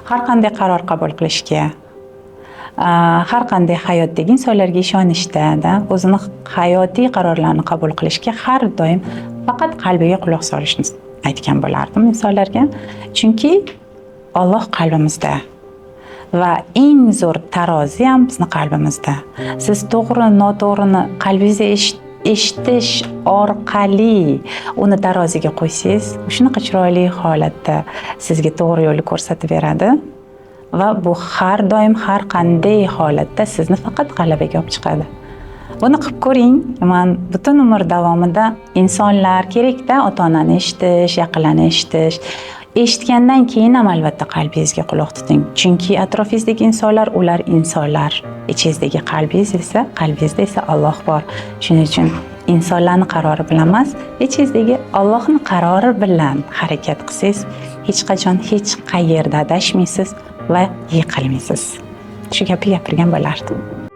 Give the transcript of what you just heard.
har qanday qaror qabul qilishga, har qanday hayotdagi insonlarga ishonishda, o'zini hayotiy qarorlarni qabul qilishga har doim faqat qalbiga quloq solishni aytgan bo'lardim insonlarga. Chunki Alloh qalbimizda va eng zo'r tarozi ham bizni qalbimizda. Siz to'g'ri, noto'g'rini qalbingizda eshitish orqali uni taroziga qo'ysangiz, shunaqa chiroyli holatda sizga to'g'ri yo'lni ko'rsatib beradi va bu har doim har qanday holatda sizni faqat g'alabaga olib chiqadi. Buni qilib ko'ring. Men butun umr davomida insonlar kerakda, ota-onani eshitish, yaqinlarni eshitish, eshitgandan keyin ham albatta qalbingizga quloq tuting. Chunki atrofingizdagi insonlar, ular insonlar. Ichingizdagi qalbingizda esa Alloh bor. Shuning uchun insonlarning qarori bilan emas, ichingizdagi Allohning qarori bilan harakat qilsangiz, hech qachon hech qayerda adashmaysiz va yiqilmaysiz. Shu gapni gapirgan bo'lardim.